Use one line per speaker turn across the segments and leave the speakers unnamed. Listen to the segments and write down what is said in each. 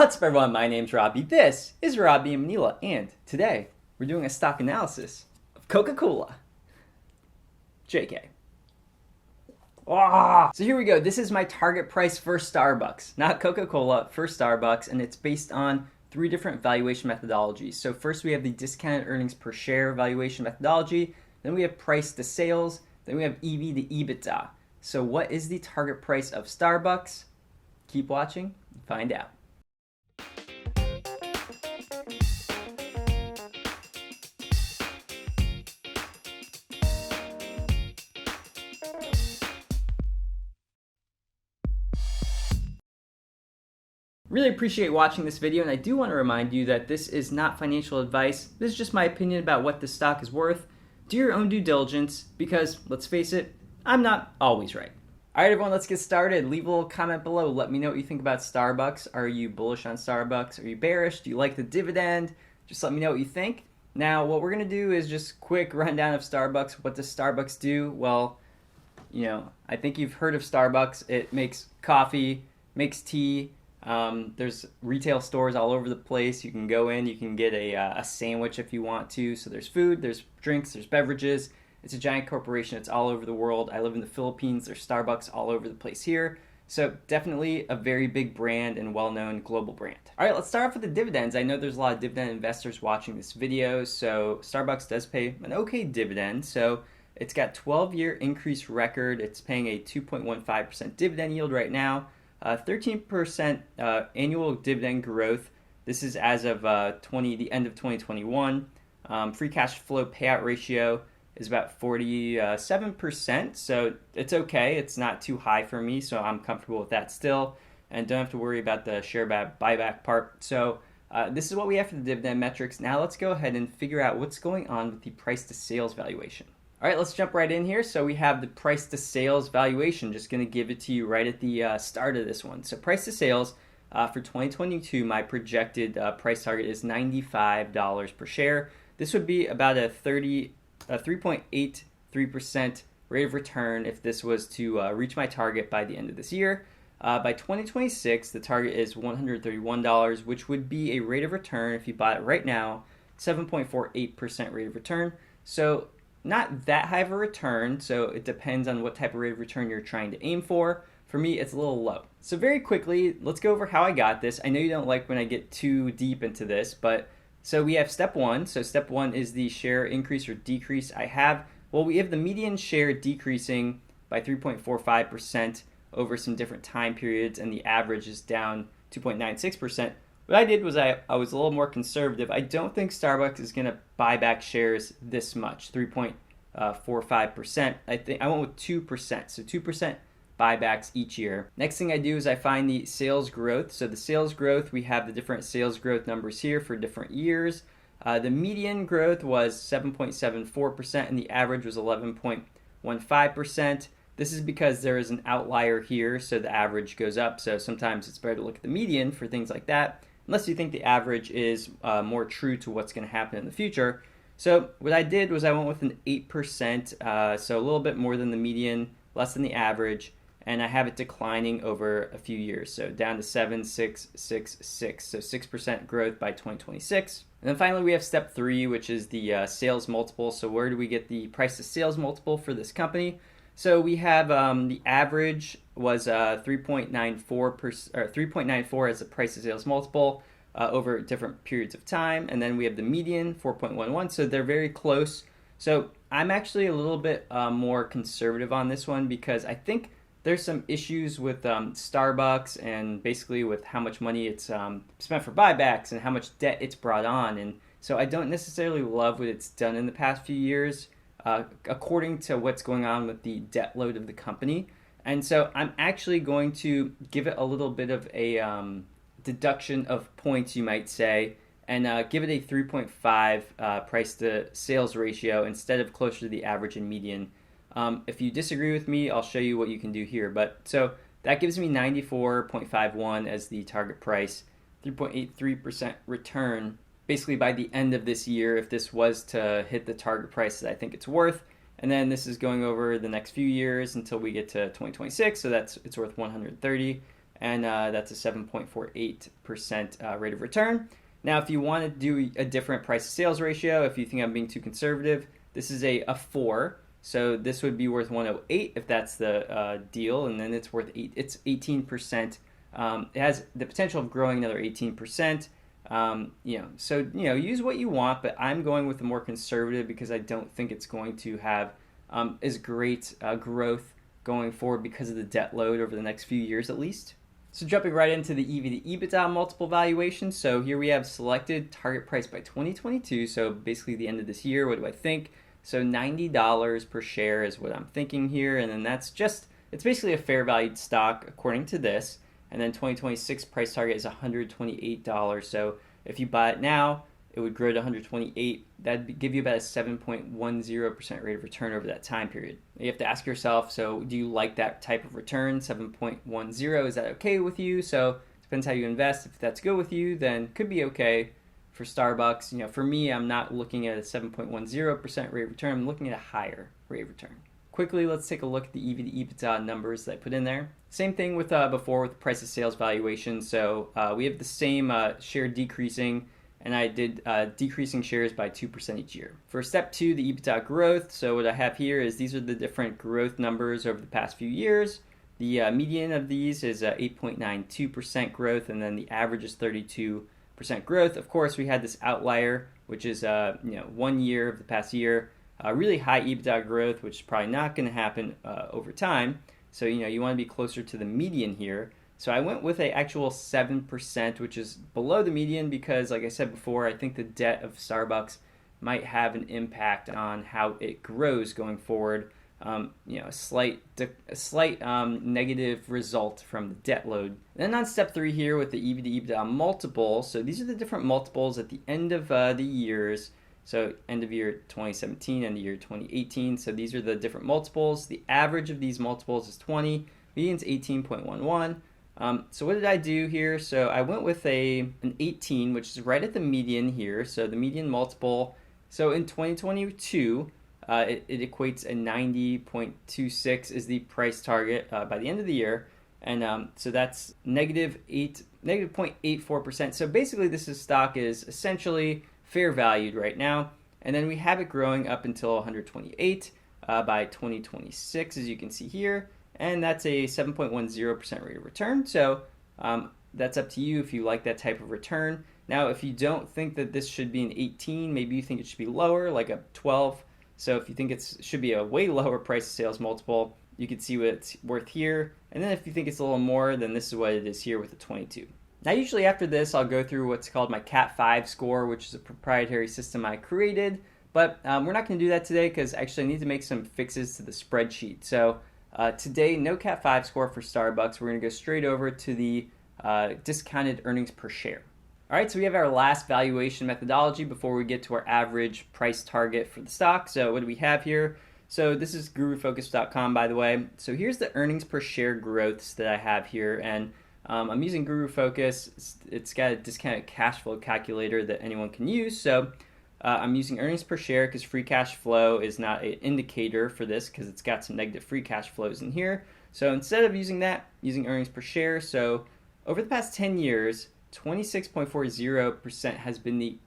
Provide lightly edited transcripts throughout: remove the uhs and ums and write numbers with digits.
What's up, everyone? My name's Robbie. This is Robbie in Manila, and today we're doing a stock analysis of Coca-Cola. JK. So here we go. This is my target price for Starbucks, not Coca-Cola, for Starbucks, and it's based on 3 different valuation methodologies. So first we have the discounted earnings per share valuation methodology, then we have price to sales, then we have EV to EBITDA. So what is the target price of Starbucks? Keep watching and find out. Really appreciate watching this video, and I do want to remind you that this is not financial advice. This is just my opinion about what this stock is worth. Do your own due diligence because, let's face it, I'm not always right. All right, everyone, let's get started. Leave a little comment below. Let me know what you think about Starbucks. Are you bullish on Starbucks? Are you bearish? Do you like the dividend? Just let me know what you think. Now, what we're going to do is just quick rundown of Starbucks. What does Starbucks do? Well, I think you've heard of Starbucks. It makes coffee, makes tea. There's retail stores all over the place. You can go in, you can get a sandwich if you want to. So there's food, there's drinks, there's beverages. It's a giant corporation. It's all over the world. I live in the Philippines. There's Starbucks all over the place here. So definitely a very big brand and well-known global brand. All right, let's start off with the dividends. I know there's a lot of dividend investors watching this video. So Starbucks does pay an okay dividend. So it's got 12-year increase record. It's paying a 2.15% dividend yield right now. 13% annual dividend growth. This is as of the end of 2021. Free cash flow payout ratio is about 47%, so it's okay. It's not too high for me, so I'm comfortable with that still, and don't have to worry about the share buyback part. So this is what we have for the dividend metrics. Now let's go ahead and figure out what's going on with the price to sales valuation. All right, let's jump right in here. So we have the price to sales valuation. Just going to give it to you right at the start of this one. So price to sales for 2022, my projected price target is $95 per share. This would be about a 3.83% rate of return if this was to reach my target by the end of this year. By 2026, the target is $131, which would be a rate of return, if you bought it right now, 7.48% rate of return. So not that high of a return, so it depends on what type of rate of return you're trying to aim for. For me, it's a little low. So very quickly, let's go over how I got this. I know you don't like when I get too deep into this, but so we have step 1. So step 1 is the share increase or decrease. We have the median share decreasing by 3.45% over some different time periods, and the average is down 2.96%. What I did was I was a little more conservative. I don't think Starbucks is going to buy back shares this much, 3.45%. I went with 2%, so 2% buybacks each year. Next thing I do is I find the sales growth. So the sales growth, we have the different sales growth numbers here for different years. The median growth was 7.74% and the average was 11.15%. This is because there is an outlier here, so the average goes up. So sometimes it's better to look at the median for things like that, unless you think the average is more true to what's going to happen in the future. So what I did was I went with an 8%, so a little bit more than the median, less than the average, and I have it declining over a few years, so down to 7.666, so 6% growth by 2026. And then finally we have step 3, which is the sales multiple. So where do we get the price to sales multiple for this company? So we have the average was 3.94 as the price to sales multiple over different periods of time, and then we have the median 4.11. So they're very close. So I'm actually a little bit more conservative on this one because I think there's some issues with Starbucks and basically with how much money it's spent for buybacks and how much debt it's brought on, and so I don't necessarily love what it's done in the past few years. According to what's going on with the debt load of the company. And so I'm actually going to give it a little bit of a deduction of points, you might say, and give it a 3.5 price to sales ratio instead of closer to the average and median. If you disagree with me, I'll show you what you can do here. But so that gives me 94.51 as the target price, 3.83% return. Basically by the end of this year, if this was to hit the target price that I think it's worth. And then this is going over the next few years until we get to 2026, so it's worth 130. and that's a 7.48% rate of return. Now, if you want to do a different price to sales ratio, if you think I'm being too conservative, this is a 4. So this would be worth 108 if that's the deal, and then it's worth 8. It's 18%. It has the potential of growing another 18%. So use what you want, but I'm going with the more conservative because I don't think it's going to have as great growth going forward because of the debt load over the next few years at least. So jumping right into the EV to EBITDA multiple valuation. So here we have selected target price by 2022. So basically the end of this year. What do I think? So $90 per share is what I'm thinking here. And then it's basically a fair valued stock according to this. And then 2026 price target is $128. So if you buy it now, it would grow to 128. That'd give you about a 7.10% rate of return over that time period. You have to ask yourself, so do you like that type of return? 7.10, is that okay with you? So depends how you invest. If that's good with you, then could be okay. For Starbucks, for me, I'm not looking at a 7.10% rate of return. I'm looking at a higher rate of return. Quickly, let's take a look at the EV to EBITDA numbers that I put in there. Same thing with before with price to sales valuation. So we have the same share decreasing, and I did decreasing shares by 2% each year. For step 2, the EBITDA growth. So what I have here is these are the different growth numbers over the past few years. The median of these is 8.92% growth, and then the average is 32% growth. Of course, we had this outlier, which is 1 year of the past year. Really high EBITDA growth, which is probably not going to happen over time. So, you want to be closer to the median here. So I went with an actual 7%, which is below the median because, like I said before, I think the debt of Starbucks might have an impact on how it grows going forward. A slight negative result from the debt load. Then on step 3 here with the EV to EBITDA multiple. So these are the different multiples at the end of the years. So end of year 2017, end of year 2018. So these are the different multiples. The average of these multiples is 20. Median's 18.11. So what did I do here? So I went with an 18, which is right at the median here. So the median multiple. So in 2022, it equates a 90.26 is the price target by the end of the year. And so that's negative 0.84%. So basically this stock is essentially fair valued right now. And then we have it growing up until 128 by 2026, as you can see here. And that's a 7.10% rate of return. So that's up to you if you like that type of return. Now, if you don't think that this should be an 18, maybe you think it should be lower, like a 12. So if you think it should be a way lower price to sales multiple, you can see what it's worth here. And then if you think it's a little more, then this is what it is here with a 22. Now, usually after this, I'll go through what's called my Cat 5 score, which is a proprietary system I created. But we're not going to do that today because actually I need to make some fixes to the spreadsheet. So today, no Cat 5 score for Starbucks. We're going to go straight over to the discounted earnings per share. All right, so we have our last valuation methodology before we get to our average price target for the stock. So what do we have here? So this is gurufocus.com, by the way. So here's the earnings per share growths that I have here. And I'm using Guru Focus. It's got a discounted cash flow calculator that anyone can use. So I'm using earnings per share because free cash flow is not an indicator for this because it's got some negative free cash flows in here. So instead of using that, using earnings per share. So over the past 10 years, 26.40% has been the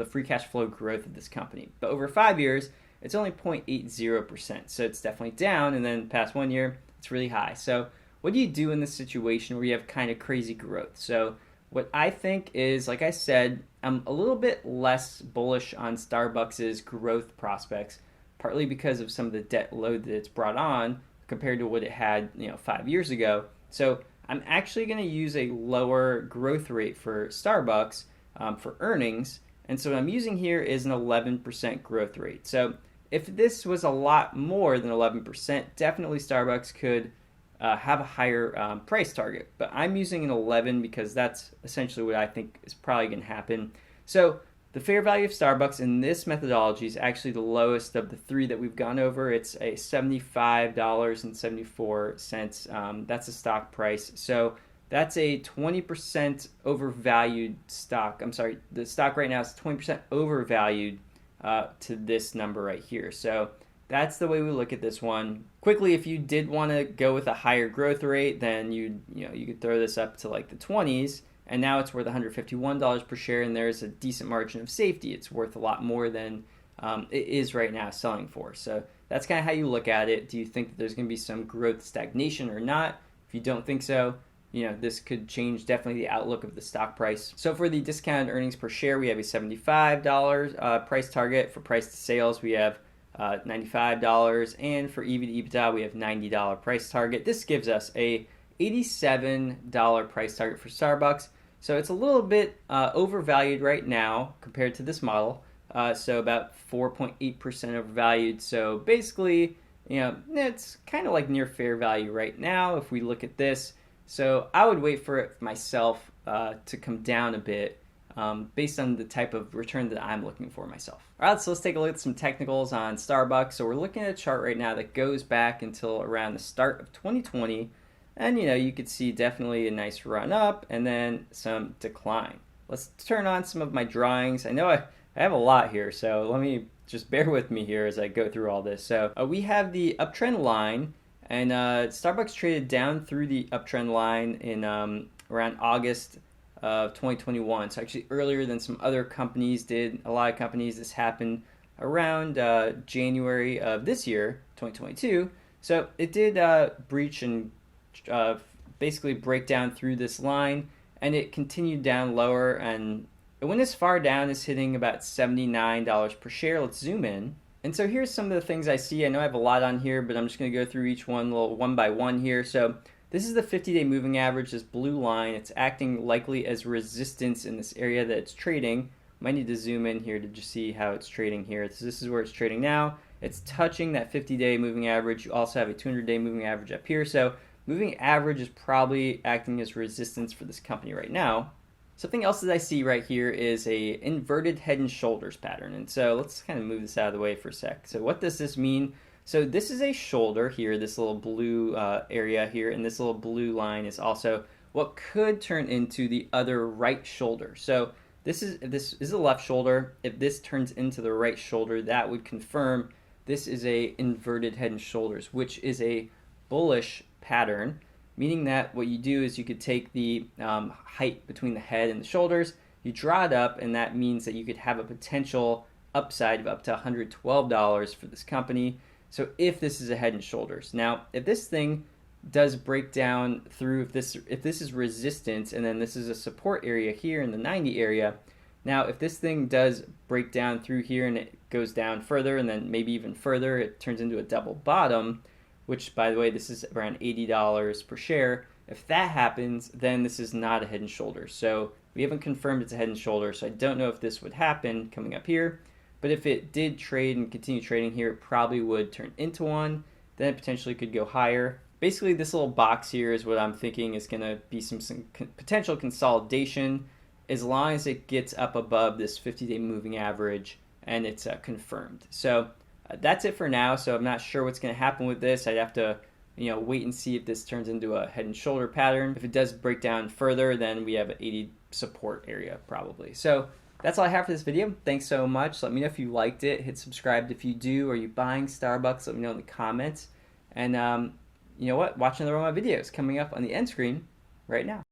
free cash flow growth of this company. But over 5 years, it's only 0.80%. So it's definitely down. And then the past 1 year, it's really high. So what do you do in this situation where you have kind of crazy growth? So what I think is, like I said, I'm a little bit less bullish on Starbucks' growth prospects, partly because of some of the debt load that it's brought on compared to what it had 5 years ago. So I'm actually going to use a lower growth rate for Starbucks for earnings. And so what I'm using here is an 11% growth rate. So if this was a lot more than 11%, definitely Starbucks could have a higher price target. But I'm using an 11 because that's essentially what I think is probably going to happen. So the fair value of Starbucks in this methodology is actually the lowest of the 3 that we've gone over. It's a $75.74. That's a stock price. So that's a 20% overvalued stock. I'm sorry, the stock right now is 20% overvalued to this number right here. So that's the way we look at this one. Quickly, if you did want to go with a higher growth rate, then you could throw this up to like the 20s, and now it's worth $151 per share, and there's a decent margin of safety. It's worth a lot more than it is right now selling for. So that's kind of how you look at it. Do you think that there's going to be some growth stagnation or not? If you don't think so, this could change definitely the outlook of the stock price. So for the discounted earnings per share, we have a $75 price target. For price to sales, we have $95, and for EV to EBITDA, we have $90 price target. This gives us a $87 price target for Starbucks. So it's a little bit overvalued right now compared to this model. So about 4.8% overvalued. So basically, it's kind of like near fair value right now if we look at this. So I would wait for it myself to come down a bit based on the type of return that I'm looking for myself. All right, so let's take a look at some technicals on Starbucks. So we're looking at a chart right now that goes back until around the start of 2020. And, you could see definitely a nice run up and then some decline. Let's turn on some of my drawings. I know I have a lot here, so let me just bear with me here as I go through all this. So we have the uptrend line, and Starbucks traded down through the uptrend line in around August of 2021. So actually earlier than some other companies did. A lot of companies, this happened around January of this year, 2022. So it did breach and basically break down through this line, and it continued down lower, and it went as far down as hitting about $79 per share. Let's zoom in. And so here's some of the things I see. I know I have a lot on here, but I'm just going to go through each one one by one here. So this is the 50-day moving average, this blue line. It's acting likely as resistance in this area that it's trading. Might need to zoom in here to just see how it's trading here. So this is where it's trading now. It's touching that 50-day moving average. You also have a 200-day moving average up here. So moving average is probably acting as resistance for this company right now. Something else that I see right here is a inverted head and shoulders pattern. And so let's kind of move this out of the way for a sec. So what does this mean? So this is a shoulder here, this little blue area here, and this little blue line is also what could turn into the other right shoulder. So this is the left shoulder. If this turns into the right shoulder, that would confirm this is a inverted head and shoulders, which is a bullish pattern, meaning that what you do is you could take the height between the head and the shoulders, you draw it up, and that means that you could have a potential upside of up to $112 for this company. So if this is a head and shoulders. Now, if this thing does break down through, if this is resistance, and then this is a support area here in the 90 area, now if this thing does break down through here and it goes down further and then maybe even further, it turns into a double bottom, which, by the way, this is around $80 per share. If that happens, then this is not a head and shoulders. So we haven't confirmed it's a head and shoulders, so I don't know if this would happen coming up here. But if it did trade and continue trading here, it probably would turn into one. Then it potentially could go higher. Basically, this little box here is what I'm thinking is going to be some potential consolidation as long as it gets up above this 50-day moving average and it's confirmed. So that's it for now. So I'm not sure what's going to happen with this. I'd have to wait and see if this turns into a head and shoulder pattern. If it does break down further, then we have an 80 support area probably. So that's all I have for this video. Thanks so much. Let me know if you liked it. Hit subscribe if you do. Are you buying Starbucks? Let me know in the comments. And you know what? Watch another one of my videos coming up on the end screen right now.